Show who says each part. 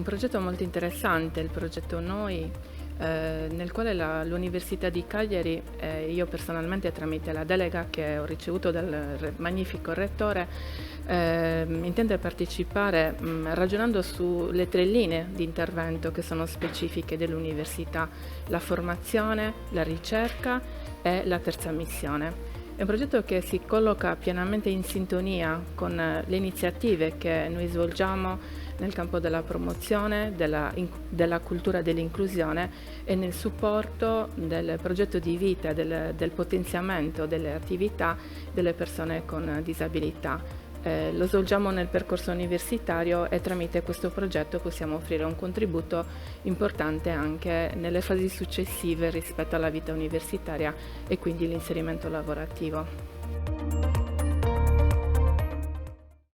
Speaker 1: progetto molto interessante, il progetto Noi, nel quale l'Università di Cagliari, io personalmente tramite la delega che ho ricevuto dal magnifico rettore, intende partecipare ragionando sulle tre linee di intervento che sono specifiche dell'università: la formazione, la ricerca e la terza missione. È un progetto che si colloca pienamente in sintonia con le iniziative che noi svolgiamo nel campo della promozione, della cultura dell'inclusione e nel supporto del progetto di vita, del potenziamento delle attività delle persone con disabilità. Lo svolgiamo nel percorso universitario e tramite questo progetto possiamo offrire un contributo importante anche nelle fasi successive rispetto alla vita universitaria e quindi l'inserimento lavorativo.